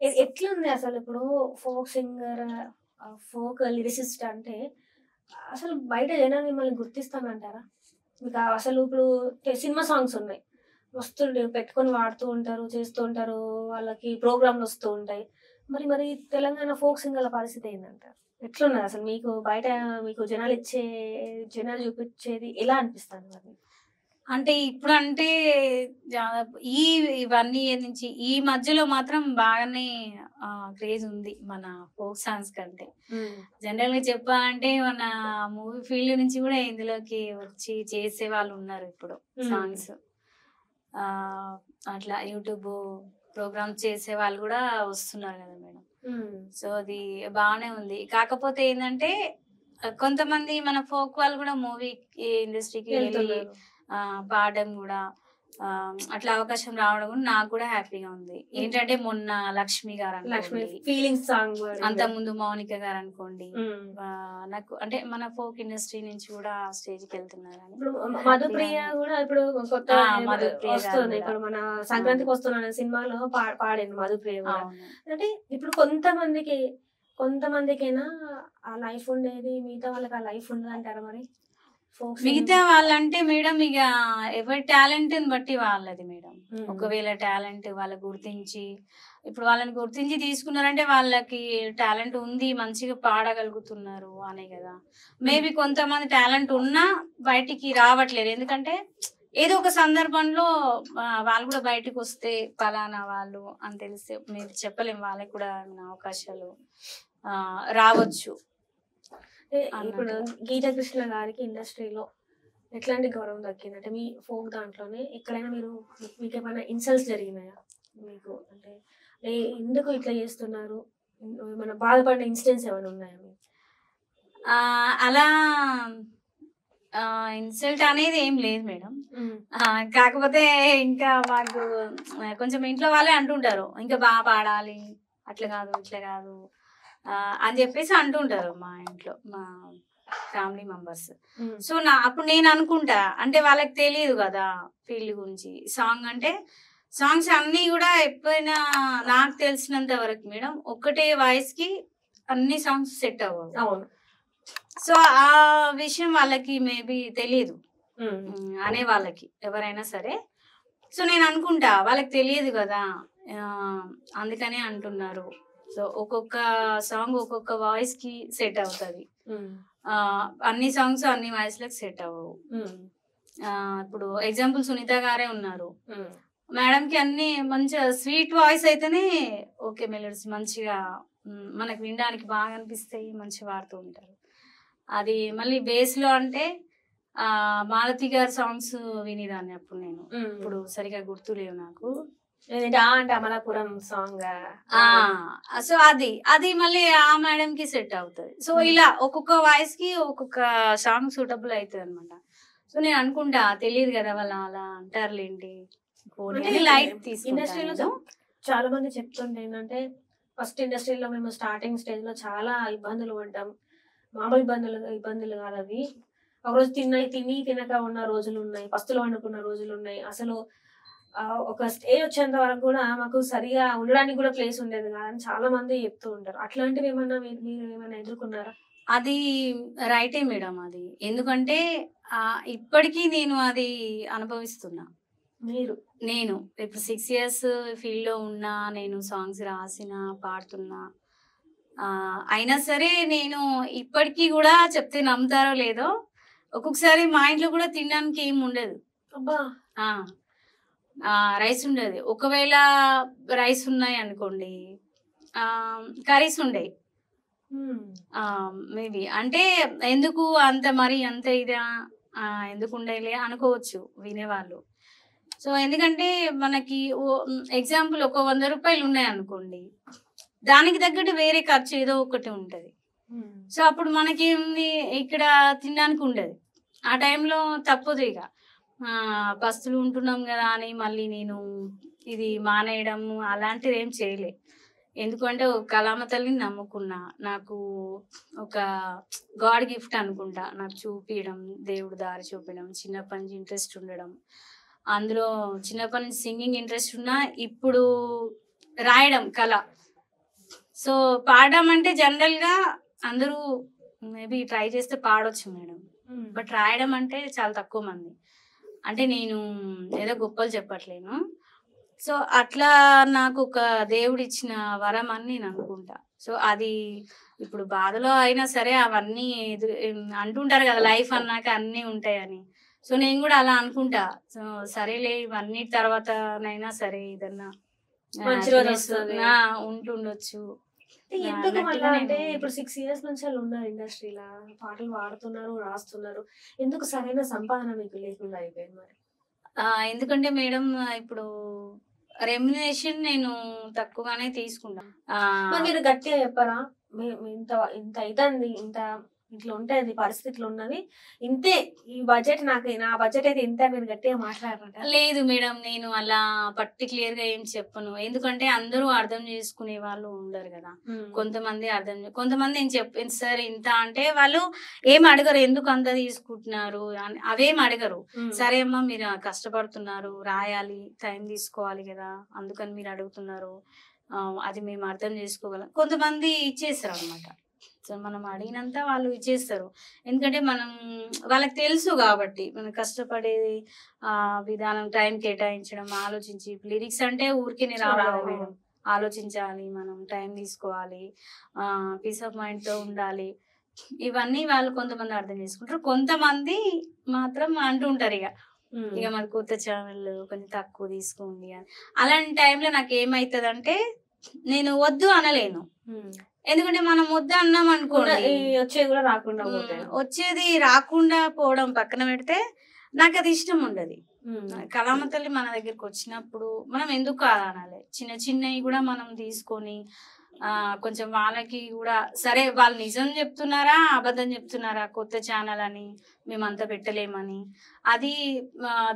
ఎట్లుంది అసలు ఇప్పుడు ఫోక్ సింగర్, ఫోక్ లిరిసిస్ట్ అంటే అసలు బయట జనాలు మిమ్మల్ని గుర్తిస్తానంటారా? మీకు అసలు ఇప్పుడు సినిమా సాంగ్స్ ఉన్నాయి. వస్తుండే పెట్టుకొని వాడుతూ ఉంటారు, చేస్తూ ఉంటారు. వాళ్ళకి ప్రోగ్రామ్‌లు వస్తూ ఉంటాయి. మరి తెలంగాణ ఫోక్ సింగర్‌ల పరిస్థితి ఏందంటారు? ఎట్లున్నది అసలు మీకు బయట మీకు జనాలు చూపిచ్చేది ఎలా అనిపిస్తుంది మరి? అంటే ఇప్పుడంటే దాదాపు ఈ 1 ఇయర్ నుంచి ఈ మధ్యలో మాత్రం బాగానే క్రేజ్ ఉంది మన ఫోక్ సాంగ్స్ కంటే. జనరల్‌గా చెప్పాలంటే మన మూవీ ఫీల్డ్ నుంచి కూడా ఇందులోకి వచ్చి చేసే వాళ్ళు ఉన్నారు ఇప్పుడు సాంగ్స్. ఆహ్, అట్లా యూట్యూబ్ ప్రోగ్రామ్స్ చేసే వాళ్ళు కూడా వస్తున్నారు కదా మేడం. సో అది బాగానే ఉంది. కాకపోతే ఏందంటే కొంతమంది మన ఫోక్ వాళ్ళు కూడా మూవీ ఇండస్ట్రీకి వెళ్ళి వెళ్తున్నారు. పాడడం కూడా అట్లా అవకాశం రావడం కూడా నాకు కూడా హ్యాపీగా ఉంది. ఏంటంటే మొన్న లక్ష్మి గారు లక్ష్మి అనుకోండి, ఫీలింగ్స్ సాంగ్ అంతకుముందు మౌనిక గారు అనుకోండి, నాకు అంటే మన ఫోక్ ఇండస్ట్రీ నుంచి కూడా స్టేజ్ కి వెళ్తున్నారు అని. ఇప్పుడు మధుప్రియ కూడా ఇప్పుడు కొత్త మధుప్రియ గారు వస్తుంది. కూడా. ఇప్పుడు మన సంక్రాంతికి వస్తున్న సినిమాలో పాడింది మధుప్రియ కూడా. అవును. అంటే ఇప్పుడు కొంతమందికైనా ఆ లైఫ్ ఉండేది, మిగతా వాళ్ళకి ఆ లైఫ్ ఉండదు అంటారా మరి? ఫోక్ మిగతా వాళ్ళంటే మేడం ఇక ఎవరి టాలెంట్ బట్టి వాళ్ళది మేడం. ఒకవేళ టాలెంట్ వాళ్ళకి గుర్తించి ఇప్పుడు వాళ్ళని గుర్తించి తీసుకున్నారంటే వాళ్ళకి టాలెంట్ ఉంది, మంచిగా పాడగలుగుతున్నారు అనే కదా. మేబీ కొంతమంది టాలెంట్ ఉన్నా బయటికి రావట్లేదు. ఎందుకంటే ఏదో ఒక సందర్భంలో వాళ్ళు కూడా బయటకు వస్తే ఫలానా వాళ్ళు అని తెలిస్తే మేము చెప్పలేం, వాళ్ళకి కూడా అవకాశాలు రావచ్చు. ఇప్పుడు గీతా కృష్ణ గారికి ఇండస్ట్రీలో ఎట్లాంటి గౌరవం దక్కింది? అంటే మీ ఫోక్ దాంట్లోనే ఎక్కడైనా మీకు ఏమైనా ఇన్సల్ట్స్ జరిగినాయా మీకు? అంటే ఎందుకు ఇట్లా చేస్తున్నారు, ఏమైనా బాధపడిన ఇన్సిడెంట్స్ ఏమైనా ఉన్నాయా మీకు? అలా ఇన్సల్ట్ అనేది ఏం లేదు మేడం. కాకపోతే ఇంకా మాకు కొంచెం ఇంట్లో వాళ్ళే అంటుంటారు, ఇంకా బాగా పాడాలి, అట్లా కాదు ఇట్లా కాదు అని చెప్పేసి అంటుంటారు మా ఇంట్లో, మా ఫ్యామిలీ మెంబర్స్. సో అప్పుడు నేను అనుకుంటా, అంటే వాళ్ళకి తెలియదు కదా ఫీల్డ్ గురించి. సాంగ్స్ అన్నీ కూడా ఎప్పుడైనా నాకు తెలిసినంత వరకు మేడం ఒకటే వాయిస్ కి అన్ని సాంగ్స్ సెట్ అవ్వవు. సో ఆ విషయం వాళ్ళకి మేబీ తెలియదు, అనే వాళ్ళకి ఎవరైనా సరే. సో నేను అనుకుంటా వాళ్ళకి తెలియదు కదా, అందుకనే అంటున్నారు. సో ఒక్కొక్క సాంగ్ ఒక్కొక్క వాయిస్ కి సెట్ అవుతుంది. అన్ని సాంగ్స్ అన్ని వాయిస్ లకు సెట్ అవ్వవు. ఇప్పుడు ఎగ్జాంపుల్ సునీత గారే ఉన్నారు. మేడం కి అన్ని మంచిగా స్వీట్ వాయిస్ అయితేనే ఓకే, మెలోడీస్ మంచిగా మనకు వినడానికి బాగా అనిపిస్తాయి, మంచిగా పాడుతూ ఉంటారు. అది మళ్ళీ బేస్ లో అంటే మాలతి గారి సాంగ్స్ వినేదాన్ని అప్పుడు నేను. ఇప్పుడు సరిగా గుర్తులేవు నాకు. అమలాపురం సాంగ్. సో అది మళ్ళీ ఆ మేడం కి సెట్ అవుతుంది. సో ఇలా ఒక్కొక్క వాయిస్ కి ఒక్కొక్క సాంగ్ సూటబుల్ అవుతుంది అనమాట. సో నేను అనుకుంటా తెలియదు కదా వాళ్ళు అలా అంటారులేంటి, లైట్ ఇండస్ట్రీలో చాలా మంది చెప్తుంటే ఏంటంటే ఫస్ట్ ఇండస్ట్రీలో మేము స్టార్టింగ్ స్టేజ్ లో చాలా ఇబ్బందులు పడ్డాం. మామూలు ఇబ్బందులు కాదు అవి. ఒకరోజు తినక ఉన్న రోజులు ఉన్నాయి, పస్తులు వండుకున్న రోజులు ఉన్నాయి. అసలు ఒక స్టేజ్ వచ్చేంత వరకు కూడా మాకు సరిగా ఉండడానికి కూడా ప్లేస్ ఉండేది కాదని చాలా మంది చెప్తూ ఉంటారు. అట్లాంటివి ఏమన్నా మీరు ఏమైనా ఎదుర్కొన్నారా? అది రైటే మేడం. అది ఎందుకంటే ఇప్పటికీ నేను అది అనుభవిస్తున్నా. నేను ఇప్పుడు 6 years ఫీల్డ్ లో ఉన్నా, నేను సాంగ్స్ రాసిన పాడుతున్నా, అయినా సరే నేను ఇప్పటికీ కూడా చెప్తే నమ్ముతారో లేదో, ఒక్కొక్కసారి మా ఇంట్లో కూడా తినడానికి ఏం ఉండదు. రైస్ ఉండదు. ఒకవేళ రైస్ ఉన్నాయి అనుకోండి, కర్రీస్ ఉండేవి మేబీ. అంటే ఎందుకు అంత మరి అంత ఇదా ఎందుకు ఉండేలే అనుకోవచ్చు వినేవాళ్ళు. సో ఎందుకంటే మనకి ఎగ్జాంపుల్ ఒక 100 రూపాయలు ఉన్నాయి అనుకోండి, దానికి తగ్గట్టు వేరే ఖర్చు ఏదో ఒకటి ఉంటది. సో అప్పుడు మనకి ఇక్కడ తినడానికి ఉండదు. ఆ టైంలో తప్పదు ఇక. పస్తులు ఉంటున్నాం కదా అని మళ్ళీ నేను ఇది మానేయడం అలాంటిది ఏం చేయలే. ఎందుకంటే ఒక కళామ తల్లిని నమ్ముకున్నా, నాకు ఒక గాడ్ గిఫ్ట్ అనుకుంటా నాకు చూపించడం, దేవుడు దారి చూపించడం, చిన్నప్పటి నుంచి ఇంట్రెస్ట్ ఉండడం, అందులో చిన్నప్పటి నుంచి సింగింగ్ ఇంట్రెస్ట్ ఉన్నా, ఇప్పుడు రాయడం కళ సో పాడడం అంటే జనరల్ గా అందరూ మేబీ ట్రై చేస్తే పాడొచ్చు మేడం, బట్ రాయడం అంటే చాలా తక్కువ మంది. అంటే నేను ఏదో గొప్పలు చెప్పట్లేను. సో అట్లా నాకు ఒక దేవుడు ఇచ్చిన వరం అని నేను అనుకుంటా. సో అది ఇప్పుడు బాధలో అయినా సరే అవన్నీ అంటుంటారు కదా, లైఫ్ అన్నాక అన్నీ ఉంటాయని. సో నేను కూడా అలా అనుకుంటా. సో సరేలే ఇవన్నీ తర్వాతనైనా సరే ఏదన్నా మంచి రోజు వస్తది. ఉంటుండొచ్చు ఎందుకు మళ్ళా అన్నట్టుగా అంటే నేను. ఇప్పుడు 6 years నుంచి వాళ్ళు ఉన్నారు ఇండస్ట్రీలో, పాటలు పాడుతున్నారు, రాస్తున్నారు. ఎందుకు సరైన సంపాదన మీకు లేకుండా అయిపోయింది మరి? ఎందుకంటే మేడం ఇప్పుడు రెమ్యునరేషన్ నేను తక్కువగానే తీసుకుంటాను. మరి మీరు గట్టిగా చెప్పరా? ఇంత ఇంత అవుతుంది, ఇంత ఇట్లా ఉంటుంది, పరిస్థితులు ఉన్నది, ఇంతే, ఈ బడ్జెట్, నాకు నా బడ్జెట్ అయితే ఇంత, మీరు గట్టిగా మాట్లాడారంట. లేదు మేడం, నేను అలా పర్టిక్యులర్ గా ఏం చెప్పను. ఎందుకంటే అందరూ అర్థం చేసుకునే వాళ్ళు ఉండరు కదా. కొంతమంది కొంతమంది నేను సార్ ఇంత అంటే వాళ్ళు ఏం అడగరు, ఎందుకు అంత తీసుకుంటున్నారు అని అవేం అడగరు. సరే అమ్మా మీరు కష్టపడుతున్నారు, రాయాలి, టైం తీసుకోవాలి కదా, అందుకని మీరు అడుగుతున్నారు, అది మేము అర్థం చేసుకోగలం. కొంతమంది ఇచ్చేస్తారు అనమాట. సో మనం అడిగినంత వాళ్ళు ఇచ్చేస్తారు. ఎందుకంటే మనం వాళ్ళకి తెలుసు కాబట్టి, మనం కష్టపడేది విధానం, టైం కేటాయించడం, ఆలోచించి, లిరిక్స్ అంటే ఊరికే రావాలి మేడం, ఆలోచించాలి, మనం టైం తీసుకోవాలి, పీస్ ఆఫ్ మైండ్ తో ఉండాలి. ఇవన్నీ వాళ్ళు కొంతమంది అర్థం చేసుకుంటారు. కొంతమంది మాత్రం అంటుంటారు ఇక మాది కొత్త ఛానల్ కొంచెం తక్కువ తీసుకోండి అని. అలాంటి టైంలో నాకు ఏమైతుంది అంటే నేను వద్దు అనలేను. ఎందుకంటే మనం వద్దు అన్నాం అనుకోండి, వచ్చేది కూడా రాకుండా వచ్చేది రాకుండా పోవడం పక్కన పెడితే నాకు అది ఇష్టం ఉండదు. కళామ తల్లి మన దగ్గరికి వచ్చినప్పుడు మనం ఎందుకు కాదనాలి? చిన్న చిన్నవి కూడా మనం తీసుకొని కొంచెం వాళ్ళకి కూడా సరే, వాళ్ళు నిజం చెప్తున్నారా అబద్ధం చెప్తున్నారా కొత్త ఛానల్ అని మేమంతా పెట్టలేమని, అది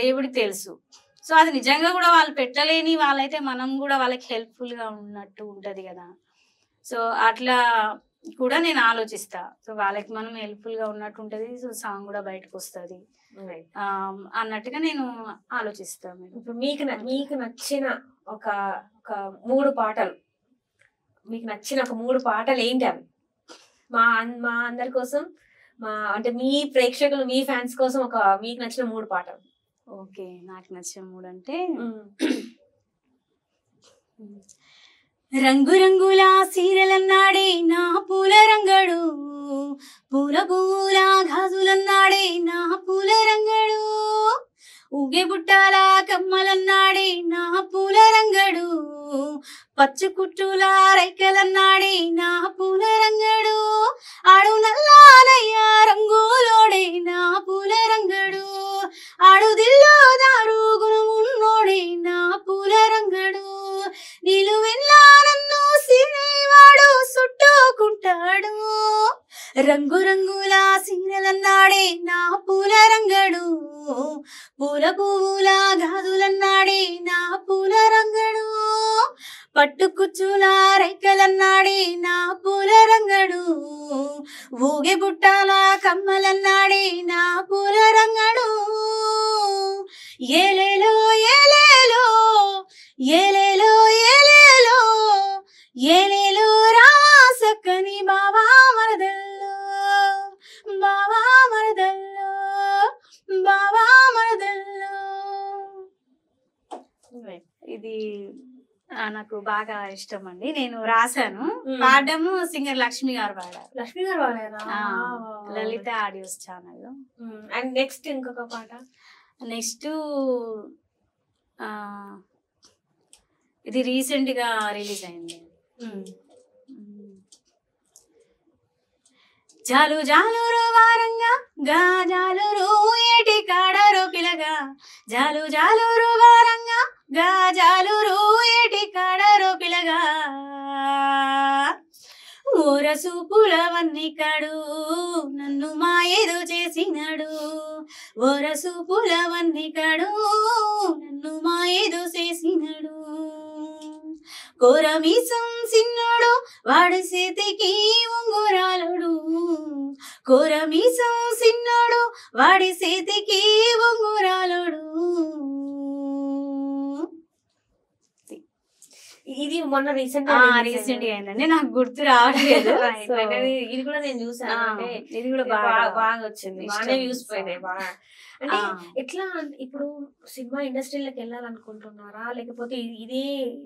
దేవుడికి తెలుసు. సో అది నిజంగా కూడా వాళ్ళు పెట్టలేని వాళ్ళైతే మనం కూడా వాళ్ళకి హెల్ప్ఫుల్ గా ఉన్నట్టు ఉంటది కదా. సో అట్లా కూడా నేను ఆలోచిస్తా. సో వాళ్ళకి మనం హెల్ప్ఫుల్ గా ఉన్నట్టు ఉంటది, సో సాంగ్ కూడా బయటకు వస్తుంది అన్నట్టుగా నేను ఆలోచిస్తాను. ఇప్పుడు మీకు నచ్చిన ఒక 3 పాటలు, మీకు నచ్చిన ఒక 3 పాటలు ఏంటి అవి? మా అందరి కోసం, అంటే మీ ప్రేక్షకులు, మీ ఫ్యాన్స్ కోసం మీకు నచ్చిన 3 పాటలు. ఓకే, నాకు నచ్చిన 3 అంటే రంగు రంగుల సీరలన్నాడే నా పూల రంగడు, పూల పూల గాజులన్నాడే నా పూల రంగడు, ఊగే బుట్టాల కమ్మలన్నాడే నా పూల రంగడు, పచ్చు కుట్టుల రైకలన్నాడే నా పూల రంగడు, ఆడు నల్లానయ్య రంగులోడే నా పూల రంగడు, ఆడు దిల్లో దారు గుణమున్నోడే నా పూల రంగడు, నిలువెల్లా నన్ను సినేవాడు చుట్టుకుంటాడు, రంగు రంగుల సీనలన్నాడే నా పూల రంగడు, పూల పువ్వుల గాజులన్నాడే నా పూల రంగడు, పట్టుకుచ్చుల రైకలన్నాడే నా పూల రంగడు, ఊగే బుట్టాల కమ్మలన్నాడే నా పూల రంగడు, ఏలేలో ఏలేలో ఏలేలో ఏలేలో ఏలేలో రాసక్కని బావా మరదల్లో, బావా మరదల్లో, బావా మరదల్లో. ఇది నాకు బాగా ఇష్టం అండి. నేను రాశాను, పాడము సింగర్ లక్ష్మి గారు పాడారు. లక్ష్మి గారు పాడారా? లలిత ఆడియోస్ ఛానల్. అండ్ నెక్స్ట్ ఇంకొక పాట, నెక్స్ట్ ఇది రీసెంట్ గా రిలీజ్ అయింది. జాలు జాలు వారంగా గాజాలు ఏటి కాడరో పిలగా, జాలు జాలు వారంగా గాజాలు ఏటి కాడరో పిలగా, ఓరసూపులవన్నీ కాడు నన్ను మాయేదో చేసినాడు, ఓరసూపులవన్నీ కాడు నన్ను మాయేదో చేసినాడు, కోరమీసం సిన్నోడు వాడి చేతికి ఉంగురాలుడు, కోరమీసం సిన్నోడు వాడి చేతికి ఉంగురాలుడు. ఇది మొన్న రీసెంట్ రీసెంట్ గా అయిందండి, నాకు గుర్తు రావట్లేదు. So, ఇది కూడా నేను చూసాను. అంటే ఇది కూడా బాగా వచ్చింది, బాగానే వ్యూస్ పోయినాయి బాగా. అంటే ఎట్లా ఇప్పుడు సినిమా ఇండస్ట్రీలోకి వెళ్ళాలనుకుంటున్నారా, లేకపోతే ఇదే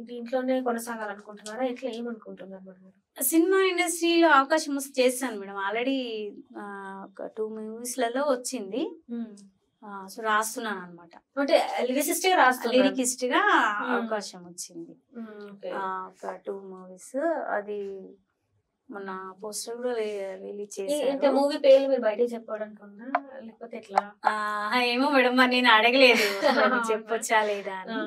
దీంట్లోనే కొనసాగాలనుకుంటున్నారా, ఎట్లా ఏమనుకుంటున్నారు మరి మీరు? సినిమా ఇండస్ట్రీలో అవకాశం వస్తే చేస్తాను మేడం. ఆల్రెడీ ఒక 2 movies లలో వచ్చింది. సో రాస్తున్నాను అనమాట. అంటే లిరికిస్ట్ గా అవకాశం వచ్చింది. ఒక 2 movies. అది మొన్న పోస్టర్ కూడా రిలీజ్ చేశారు. మూవీ పేరు మీరు బయట చెప్పడానికి ఉందా లేకపోతే ఎట్లా? ఏమో మేడం, మరి నేను అడగలేదు చెప్పొచ్చా లేదా అని.